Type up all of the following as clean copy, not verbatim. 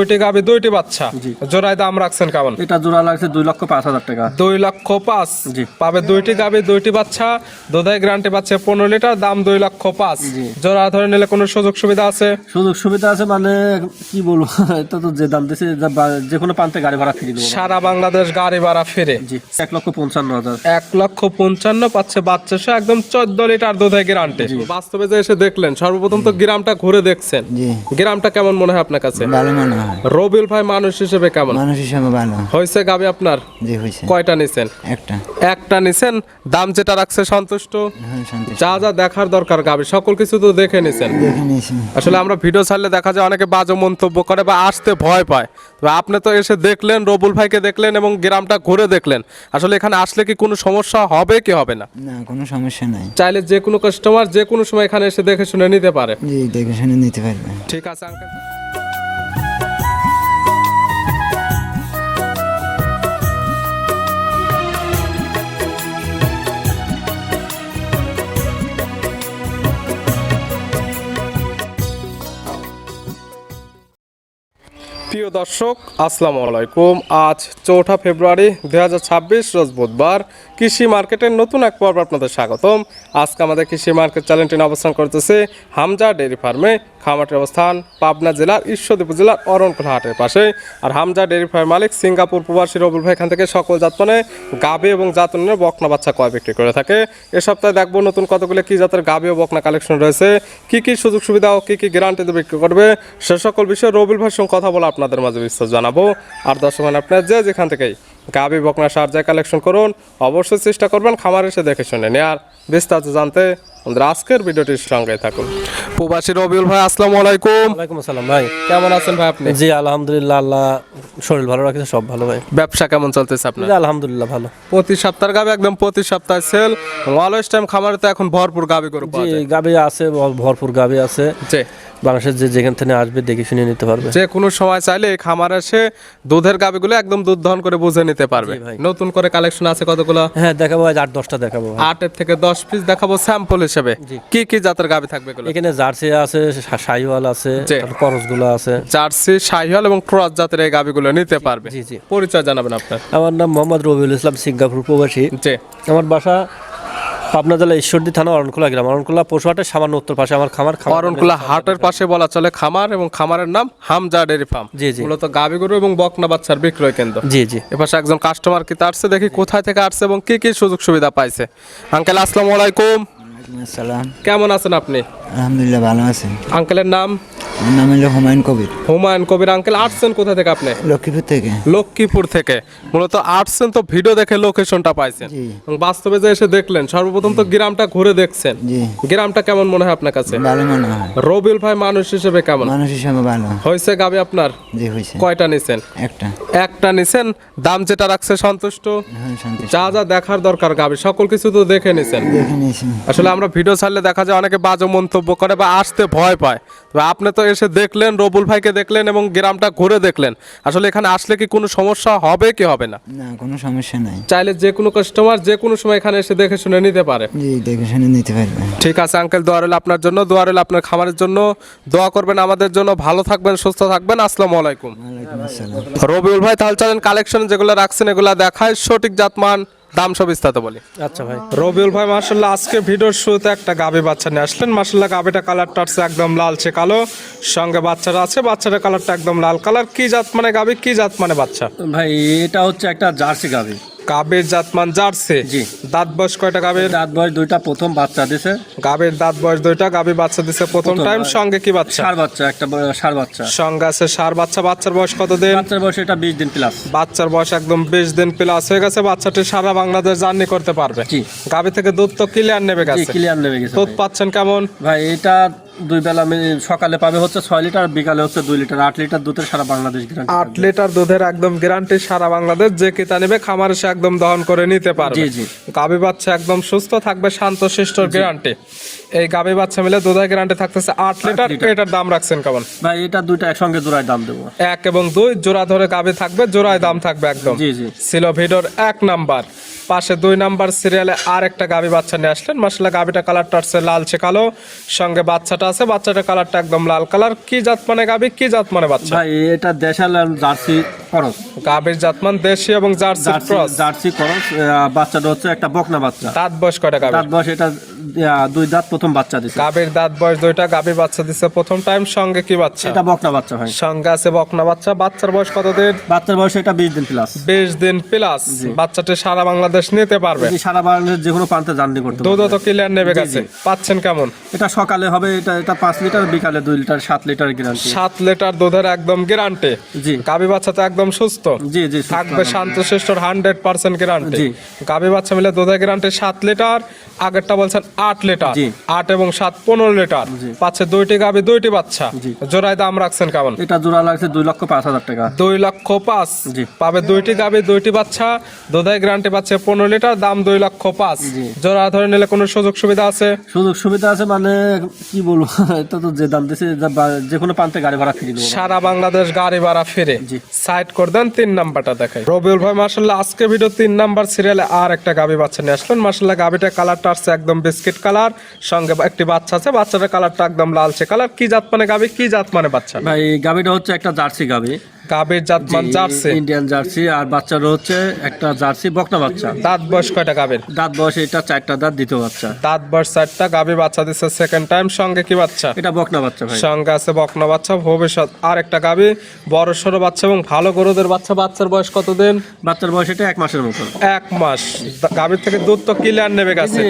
দুইটি গাভী দুইটি বাচ্চা জোড়ায় দাম রাখছেন কেমন? এটা জোড়া লাগছে 2,05,000 টাকা। 2,05,000 জি। পাবে দুইটি গাভী দুইটি বাচ্চা, দুধের গ্যারান্টি পাচ্ছে 15 লিটার, দাম 2,05,000। জি। জোড়া ধরে নিলে কোনো সুযোগ সুবিধা আছে? সুযোগ সুবিধা আছে মানে কি বলবো, এটা তো যে দাম দিছে যে কোনো প্রান্তে গাড়ি ভাড়া ফ্রি দেবো। সারা বাংলাদেশ গাড়ি ভাড়া ফিরে। জি 1,55,000। 1,55,000 পাচ্ছে বাচ্চা সহ, একদম 14 লিটার দুধের গ্যারান্টি। বাস্তবে যে এসে দেখলেন, সর্বপ্রথম তো গ্রামটা ঘুরে দেখছেন, গ্রামটা কেমন মনে হয় আপনার কাছে? ভালো মনে হয়। রবিউল ভাই মানুষ হিসেবে কেমন? মানুষ হিসেবে ভালো। হয়েছে গাভী আপনার? জি হয়েছে। কয়টা নিছেন? একটা নিছেন। দাম যেটা রাখছে সন্তুষ্ট? হ্যাঁ, সন্তুষ্ট। যা যা দেখার দরকার গাভী সকল কিছু তো দেখে নিছেন। দেখে নিয়েছি। আসলে আমরা ভিডিও ছাড়লে দেখা যায় অনেকে বাজে মন্তব্য করে বা আসতে ভয় পায়, তবে আপনি তো এসে দেখলেন, রবুল ভাইকে দেখলেন এবং গ্রামটা ঘুরে দেখলেন। আসলে এখানে আসলে কি কোনো সমস্যা হবে কি হবে না? না, কোনো সমস্যা নাই। চাইলে যে কোনো কাস্টমার যে কোনো সময় এখানে এসে দেখে শুনে নিতে পারে। জি, দেখে শুনে নিতে পারবে। ঠিক আছে আঙ্কেল। প্রিয় দর্শক আসসালামু আলাইকুম। আজ 4 ফেব্রুয়ারি 2026 রোজ বুধবার। কৃষি মার্কেটের নতুন এক পর্ব আপনাদের স্বাগতম। আজকে আমাদের কৃষি মার্কেট চ্যানেলটি অবস্থান করতেছে হামজা ডেয়ারি ফার্মে। খামারটির অবস্থান পাবনা জেলার ঈশ্বরদী উপজেলার অরণকুলা হাটের পাশে। আর হামজা ডেয়ারি ফার্ম মালিক সিঙ্গাপুর প্রবাসী রবুল ভাই এখান থেকে সকল জাতমানে গাভী এবং জাতনের বকনা বাচ্চা ক্রয় বিক্রি করে থাকে। এ সপ্তাহে দেখবো নতুন কতগুলো কি জাতের গাভী ও বকনা কালেকশন রয়েছে, কি কি সুযোগ সুবিধা ও কি কি গ্যারান্টিতে বিক্রি করবে, সে সকল বিষয়ে রবুল ভাইয়ের সঙ্গে কথা বলে আপনাদের মাঝে বিস্তারিত জানাবো। আর দর্শক আপনার যেখান থেকেই গাভী বকনা সার কালেকশন করুন, অবশ্যই চেষ্টা করবেন খামার এসে দেখে শুনে নিয়ে। আর বিস্তারিত জানতে আমাদের আজকের ভিডিওটির সঙ্গে থাকুন। প্রবাসী রবিউল ভাই আসসালামু আলাইকুম। ওয়ালাইকুম আসসালাম ভাই। কেমন আছেন ভাই আপনি? জি আলহামদুলিল্লাহ, আল্লাহ শরীর ভালো রাখছে, সব ভালো ভাই। ব্যবসা কেমন চলতেছে আপনার? জি আলহামদুলিল্লাহ ভালো। প্রতি সপ্তাহে গাভী একদম প্রতি সপ্তাহে সেল, অলওয়েজ টাইম খামারে তো এখন ভরপুর গাভী গরু পাওয়া জি যায়। গাবি আছে, ভরপুর গাবি আছে। জি, বাংলাদেশের যেখান থেকে আসবে দেখে শুনে নিতে পারবে। যে কোনো সময় চাইলে এই খামারে এসে দুধের গাভীগুলো একদম দুধ দহন করে বুঝে নিতে পারবে। জি ভাই। নতুন করে কালেকশন আছে কতগুলো? হ্যাঁ দেখাবো, আজ 8-10টা দেখাবো ভাই। 8 থেকে 10 পিস দেখাবো স্যাম্পল হিসেবে। জি। কি কি জাতের গাভী থাকবে এগুলো? এখানে জার্সি আছে, শাহিওয়াল আছে, জি। করস গুলো আছে। জার্সি, শাহিওয়াল এবং ক্রস জাতের এই গাভীগুলো নিতে পারবে। জি জি। পরিচয় জানাবেন আপনার। আমার নাম মোহাম্মদ রবিউল ইসলাম, সিঙ্গাপুর প্রবাসী। জি, আমার বাসা পাবনা জেলা ঈশ্বরদী থানা অরণকুলা গ্রাম। অরণকুলা পশুহাটের সামান্য উত্তর পাশে আমার খামার। অরণকুলা হাটের পাশে বলা চলে খামার, এবং খামারের নাম হামজা ডেয়ারি ফার্ম। জি জি। মূলত গাভী গরু এবং বকনা বাচ্চার বিক্রয় কেন্দ্র। জি জি। এপাশে একজন কাস্টমার কি আসছে, দেখি কোথায় থেকে আসছে এবং কি কি সুযোগ সুবিধা পাইছে। আঙ্কেল আসসালামু আলাইকুম। ওয়ালাইকুম আসসালাম। কেমন আছেন আপনি? আলহামদুলিল্লাহ ভালো আছেন। আঙ্কেলের নাম? আমার নাম হলো হুমায়ুন কবির, হুমায়ুন কবির। আঙ্কেল আসছেন কোথা থেকে আপনি? লক্ষ্মীপুর থেকে। লক্ষ্মীপুর থেকে। মূলত আসছেন তো ভিডিও দেখে লোকেশনটা পাইছেন, জি। এবং বাস্তবে যে এসে দেখলেন, সর্বপ্রথম তো গ্রামটা ঘুরে দেখছেন। জি গ্রামটা কেমন মনে হয় আপনার কাছে? ভালো মনে হয়। রবিউল ভাই মানুষ হিসেবে কেমন? মানুষ হিসেবে ভালো। হয়েছে গাভী আপনার? জি হয়েছে। কয়টা নিছেন? একটা নিছেন। দাম যেটা রাখছে সন্তুষ্ট? হ্যাঁ, সন্তুষ্ট। যা যা দেখার দরকার গাভী সকল কিছু তো দেখে নিছেন। দেখে নিয়েছি। আসলে আমরা ভিডিও ছাড়লে দেখা যায় অনেকে বাজে মন্তব্য করে বা আসতে ভয় পায়, তবে আপনি তো এসে দেখলেন, রবুল ভাইকে দেখলেন এবং গ্রামটা ঘুরে দেখলেন। আসলে এখানে আসলে কি কোনো সমস্যা হবে কি হবে না? না, কোনো সমস্যা নাই। চাইলে যে কোনো কাস্টমার যে কোনো সময় এখানে এসে দেখে শুনে নিতে পারে। জি, দেখে শুনে নিতে পারবে। ঠিক আছে আঙ্কেল, দোয়া রইল আপনার জন্য, দোয়া রইল আপনার খামারের জন্য। দোয়া করবেন আমাদের জন্য। ভালো থাকবেন, সুস্থ থাকবেন। আসসালামু আলাইকুম। ওয়ালাইকুম আসসালাম। রবিউল ভাই তাহলে চলেন কালেকশন যেগুলো রাখছেন এগুলো দেখায়, সঠিক জাতমান দাম সব বিস্তারিত বলি। আচ্ছা ভাই। রবিউল ভাই মাশাআল্লাহ আজকে ভিডিওর শুরুতে একটা গাভী বাচ্চা নিয়ে আসলেন। মাশাআল্লাহ গাভীটা কালারটা আছে একদম লালচে কালো, সঙ্গে বাচ্চারা আছে, বাচ্চাটার কালারটা একদম লাল কালার। কি জাত মানে গাভী, কি জাত মানে বাচ্চা? ভাই এটা হচ্ছে একটা জার্সি গাবি। গাভীর জাতমান জার্সি। জি। দাঁত বয়স কয়টা গাভীর? দাঁত বয়স 2টা, প্রথম বাচ্চা দিছে। গাভীর দাঁত বয়স 2টা, গাভী বাচ্চা দিছে প্রথম টাইম। সঙ্গে কি বাচ্চা? ষাঁড় বাচ্চা, একটা ষাঁড় বাচ্চা। সঙ্গে আছে ষাঁড় বাচ্চা। বাচ্চার বয়স কত দিন? বাচ্চার বয়স এটা 20 দিন প্লাস। বাচ্চার বয়স একদম 20 দিন প্লাস হয়ে গেছে। বাচ্চাটি সারা বাংলাদেশ জার্নি করতে পারবে। জি। গাভী থেকে দুধ তো ক্লিয়ার নেবে জি গেছে। ক্লিয়ার নেবে গেছে দুধ ভাই। পাচ্ছেন কেমন? ভাই এটা 2 বেলা সকালে পাবে হচ্ছে 6 লিটার, বিকালে হচ্ছে 2 লিটার। 8 লিটার দুধের সারা বাংলাদেশ গ্যারান্টি। 8 লিটার দুধের একদম গ্যারান্টি সারা বাংলাদেশ, যে কিতা নেবে খামার এসে একদম দহন করে নিতে পারবে। জি জি। গাভী বাচ্চা একদম সুস্থ থাকবে, শান্ত শিষ্টর গ্যারান্টি। এই গাভী বাচ্চা মিলে দুধের গ্যারান্টি থাকতেছে 8 লিটার। এটার দাম রাখছেন কেমন? ভাই এটা 2টা একসঙ্গে জোড়ায় দাম দেবো। 1 এবং 2 জোড়া ধরে গাভী থাকবে, জোড়ায় দাম থাকবে একদম। জি জি। ছিল ভিডিওর 1 নাম্বার। পাশে 2 নাম্বার সিরিয়ালে আর একটা গাবি বাচ্চা নিয়ে আসলেন। মাশাআল্লাহ গাবিটা কালারটা আছে লালচে কালো, সঙ্গে বাচ্চাটা আছে, বাচ্চাটার কালারটা একদম লাল কালার। কি জাতমানে গাবি, কি জাতমানে বাচ্চা? ভাই এটা দেশাল আর জার্সি করস। গাবির জাতমান দেশি এবং জার্সি ক্রস। জার্সি করস। বাচ্চাটা হচ্ছে একটা বকনা বাচ্চা। দাঁত বয়স কয়টা গাবি? দাঁত বয়স এটা 2 দাঁত প্রথম বাচ্চা দিছে। গাবির দাঁত বয়স 2টা, গাবি বাচ্চা দিছে প্রথম টাইম। সঙ্গে কি বাচ্চা? এটা বকনা বাচ্চা ভাই। সঙ্গে আছে বকনা বাচ্চা। বাচ্চার বয়স কত দিন? বাচ্চার বয়স এটা 20 দিন প্লাস। 20 দিন প্লাস। বাচ্চাটি সারা বাংলাদেশ নিতে পারবে, যদি সারা বাংলাদেশ যে কোনো প্রান্তে জার্নি করতে দুধ পারবে। তো ক্লিয়ার নেবে গেছে। পাচ্ছেন কেমন? এটা সকালে হবে, এটা 5 লিটার, বিকালে 2 লিটার, 7 লিটার গ্যারান্টি। 7 লিটার দুধের একদম গ্যারান্টি। জি গাবি বাচ্চা তো একদম সুস্থ। জি জি থাকবে শান্তশিষ্টর 100% গ্যারান্টি। জি। গাবি বাচ্চা মিলে দুধের গ্যারান্টি 7 লিটার। আগেরটা বলছেন 8 লিটার। জি। 8 এবং 7 15 লিটার। জি। পাচ্ছে 2টি গাবি 2টি বাচ্চা। জি। জোড়ায় দাম রাখছেন কেমন? এটা জোড়া লাগছে 2,05,000 টাকা। 2,05,000। জি। পাবে 2টি গাবি 2টি বাচ্চা, দুধের গ্যারান্টি পাচ্ছে 15 লিটার, দাম 2,05,000। জি। জোড়া ধরে নিলে কোনো সুযোগ সুবিধা আছে? সুযোগ সুবিধা আছে মানে কি বলবো, এটা তো যে দাম দিছে যে কোনো প্রান্তে গাড়ি ভাড়া ফ্রি দেবো। সারা বাংলাদেশ গাড়ি ভাড়া ফিরে। জি। সাইড করে দেন। 3 নাম্বারটা দেখাই। রবিউল ভাই মাশাআল্লাহ আজকে ভিডিও 3 নাম্বার সিরিয়ালে আর একটা গাবি বাচ্চা নিয়ে আসলেন। মাশাআল্লাহ গাবিটা কালারটা আছে একদম বিস্কিট কালার, সঙ্গে একটি বাচ্চা আছে, বাচ্চাটার কালারটা একদম লালচে কালার। কি জাত মানে গাবি, কি জাত মানে বাচ্চা? ভাই গাবিটা হচ্ছে একটা জার্সি গাবি। গাবির জাতমান জার্সি, ইন্ডিয়ান জার্সি। আর বাচ্চাটা হচ্ছে একটা জার্সি বকনা বাচ্চা। দাঁত বয়স কয়টা গাবির? দাঁত বয়স এটা 4টা দাঁত, দ্বিতীয় বাচ্চা। দাঁত বয়স 4টা, গাবি বাচ্চা দিচ্ছে সেকেন্ড টাইম। সঙ্গে কি বাচ্চা? এটা বকনা বাচ্চা ভাই। সঙ্গে আছে বকনা বাচ্চা। ভবিষ্যৎ আর একটা গাবি বড় সড়ো বাচ্চা এবং ভালো গরুদের বাচ্চা। বাচ্চার বয়স কত দিন? বাচ্চার বয়স এটা 1 মাসের মতো। 1 মাস। গাবির থেকে দুধ তো ক্লিয়ার নেবে গেছে।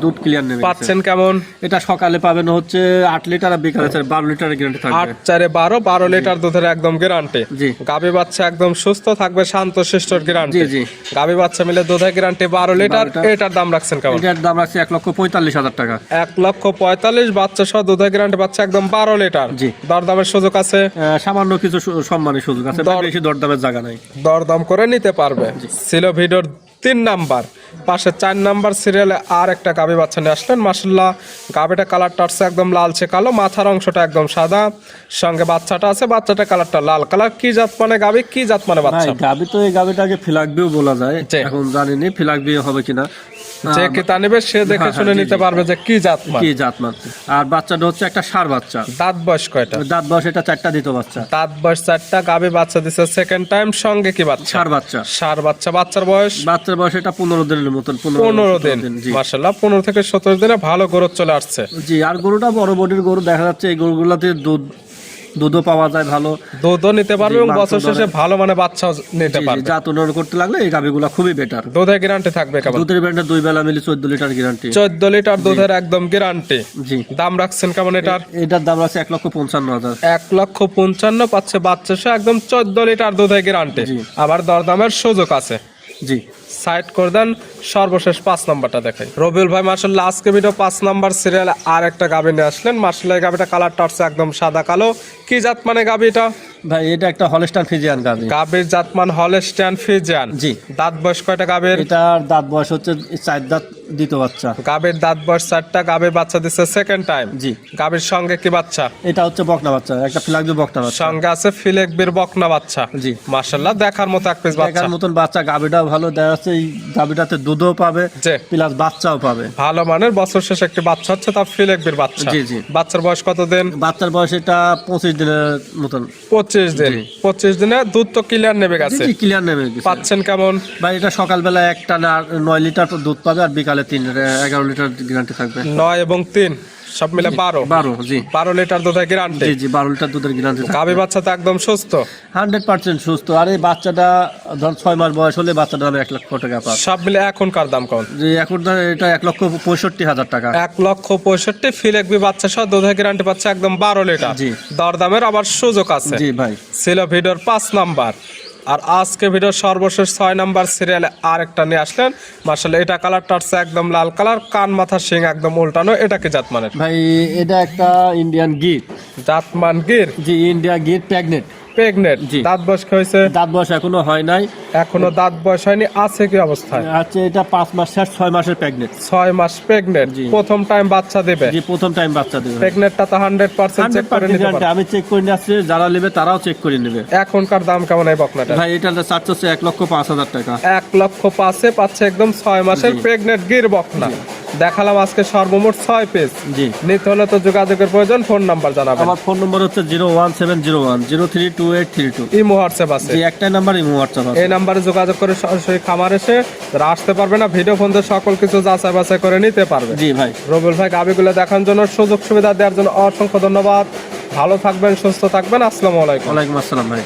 দুধ ক্লিয়ার নেবে। পাচ্ছেন কেমন? এটা সকালে পাবেন হচ্ছে 8 লিটার, আর বিকালে 12 লিটারের গ্যারান্টি থাকবে। 8 4 12 লিটার দুধের একদম গ্যারান্টি। জি। গাবি বাচ্চা একদম সুস্থ থাকবে, শান্তশিষ্টর গ্যারান্টি। জি, জি। গাবি বাচ্চা মিলে দুধের গ্যারান্টি 12 লিটার। 12 লিটার। এটার দাম রাখছেন কেমন? এটার দাম রাখছি 1,45,000 টাকা। 1,45,000। বাচ্চা সহ দুধের গ্যারান্টি পাচ্ছে একদম 12 লিটার। জি। দরদামের সুযোগ আছে? সামান্য কিছু সম্মানের সুযোগ আছে, বেশি দরদামের জায়গা নাই। দরদাম করে নিতে পারবে। ছিল ভিডিওর 3 নাম্বার। পাশে 4 নাম্বার সিরিয়ালে আর একটা গাবি বাচ্চা নিয়ে আসলেন। মাশাআল্লাহ গাবিটা কালারটা আছে একদম লালচে কালো, মাথার অংশটা একদম সাদা, সঙ্গে বাচ্চাটা আছে, বাচ্চাটা কালারটা লাল কালার। কি জাত মানে গাবি, কি জাত মানে বাচ্চা? গাবি তো এই গাবিটাকে ফিলাকবিও বলা যায়, জি। এখন জানিনি ফিলাকবি হবে কিনা। যে কিতা নেবে সে দেখে শুনে জি, নিতে জি। পারবে যে কি জাত মানে। কি জাতমান। আর বাচ্চাটা হচ্ছে একটা ষাঁড় বাচ্চা। দাঁত বয়স কয়টা? দাঁত বয়স এটা 4টা, দ্বিতীয় বাচ্চা। দাঁত বয়স 4টা, গাবি বাচ্চা দিছে সেকেন্ড টাইম। সঙ্গে কি বাচ্চা? ষাঁড় বাচ্চা। ষাঁড় বাচ্চা। বাচ্চার বয়স বাচ্চার বয়স এটা 15 দিনের মতন। 15 দিন। জি। মাশাআল্লাহ 15 থেকে 17 দিনে ভালো গ্রোথ চলে আসছে। জি। আর গরুটা বড় বডির গরু, দেখা যাচ্ছে এই গরুগুলাতে দুধও পাওয়া যায় ভালো। দুধও নিতে পারবে এবং মাংস বছর শেষে ধরে। ভালো মানে বাচ্চা নিতে পারবে। জাত উন্নয়ন করতে লাগলে এই গাভিগুলা খুবই বেটার। দুধের গ্যারান্টি থাকবে কেমন? দুধের ব্র্যান্ডে 2 বেলা মিলে 14 লিটার গ্যারান্টি। 14 লিটার দুধের একদম গ্যারান্টি। জি। দাম রাখছেন কেমন এটার? এটার দাম আছে 1,55,000। 1,55,000 পাচ্ছে বাচ্চা সহ একদম 14 লিটার দুধের গ্যারান্টি। জি। আবার দরদামের সুযোগ আছে। জি। সাইড করে দেন। সর্বশেষ 5 নাম্বারটা দেখাই। রবিউল ভাই মাশাআল্লাহ আজকে ভিডিও 5 নাম্বার সিরিয়ালে আর একটা গাবি নিয়ে আসলেন। মাশাআল্লাহ এই গাবিটা কালারটা আছে একদম সাদা কালো। কি জাত মানে গাবিটা? ভাই এটা একটা হলস্টাইন ফ্রিজিয়ান গাভি। গাবির জাতমান হলস্টাইন ফ্রিজিয়ান। জি। দাঁত বয়স কয়টা গাবির? এটার দাঁত বয়স হচ্ছে 4 দাঁত, দ্বিতীয় বাচ্চা। গাবির দাঁত বয়স 4টা, গাবির বাচ্চা দিচ্ছে সেকেন্ড টাইম। জি। গাবির সঙ্গে কি বাচ্চা? এটা হচ্ছে বকনা বাচ্চা, একটা ফিলাকবি বকনা বাচ্চা। সঙ্গে আছে ফিলেকবির বকনা বাচ্চা। জি। মাশাআল্লাহ দেখার মতো এক পিস বাচ্চা। দেখার মতন বাচ্চা। গাভিটাও ভালো, দেখা যাচ্ছে এই গাভিটাতে দুধও পাবে, জি। প্লাস বাচ্চাও পাবে। ভালো মানের বছর শেষে একটি বাচ্চা হচ্ছে, তা ফিলেকবির বাচ্চা। জি, জি। বাচ্চার বয়স কত দিন? বাচ্চার বয়স এটা 25 দিনের মতন। 25 দিন। জি। 25 দিনে দুধ তো ক্লিয়ার নেবে গেছে। ক্লিয়ার নেবে গেছে। পাচ্ছেন কেমন? ভাই এটা সকালবেলা একটা না 9 লিটার দুধ পাবে, আর বিকালে 11 লিটার গ্যারান্টি থাকবে। 9 এবং 3 সব মিলে 12। জি। 12 লিটার দুধের গ্যারান্টি। জি, 12 লিটার দুধের গ্যারান্টি থাকবে। গাভী বাচ্চা তো একদম সুস্থ, 100% সুস্থ। আর এই বাচ্চাটা ধর 6 মাস বয়স হলে বাচ্চাটা দাম 1 লক্ষ টাকা পাবে। সব মিলে এখনকার দাম কত? যে এখন ধর এটা 1,65,000 টাকা। 1,65,000 ফিলেকবি বাচ্চা সহ দুধের গ্যারান্টি পাচ্ছে একদম 12 লিটার। জি। দরদামের আবার সুযোগ আছে। জি ভাই। ছিল ভিডিওর 5 নাম্বার। আর আজকে ভিডিওর সর্বশেষ 6 নাম্বার সিরিয়ালে আরেকটা নিয়ে আসলেন। মাশাআল্লাহ এটা কালারটা হচ্ছে একদম লাল কালার, কান মাথা শিং একদম উল্টানো। এটা কি জাতমানের? ভাই এটা একটা ইন্ডিয়ান গির। জাতমান গির। জি, ইন্ডিয়া গির প্রেগনেন্ট। প্রেগনেন্ট, জি। দাঁত বয়স কি হয়েছে? দাঁত বয়স এখনো হয় নাই। এখনো দাঁত বয়স হয়নি, আছে কি অবস্থায়? আচ্ছা, এটা 5 মাস শেষ, 6 মাসের প্রেগনেন্ট। 6 মাস প্রেগনেন্ট, জি। প্রথম টাইম বাচ্চা দেবে। জি, প্রথম টাইম বাচ্চা দেবে। প্রেগনেন্টটা তো 100% চেক করে 100% নিতে গ্যারান্টি, পারবে। আমি চেক করে নিয়ে আসছি, যারা নেবে তারাও চেক করে নেবে। এখনকার দাম কেমন এই বকনাটা? ভাই এটা চার্জ হচ্ছে 1,05,000 টাকা। 1,05,000 পাচ্ছে একদম 6 মাসের জি। প্রেগনেন্ট গির বকনা। দেখালাম আজকে সর্বমোট 6 পিস। জি। নিতে হলে তো যোগাযোগের প্রয়োজন, ফোন নাম্বার জানাবেন। আমার ফোন নম্বর হচ্ছে 01701032832। ইমো হোয়াটসঅ্যাপ আছে, জি, একটাই নাম্বার, ইমো হোয়াটসঅ্যাপ আছে। এই নাম্বারে যোগাযোগ করে সরাসরি খামার এসে যারা আসতে পারবে না, ভিডিও ফোন দিয়ে সকল কিছু যাচাই বাছাই করে নিতে পারবে। জি ভাই। রবিউল ভাই গাবিগুলো দেখার জন্য, সুযোগ সুবিধা দেওয়ার জন্য অসংখ্য ধন্যবাদ। ভালো থাকবেন, সুস্থ থাকবেন। আসসালামু আলাইকুম। ওয়ালাইকুম আসসালাম ভাই।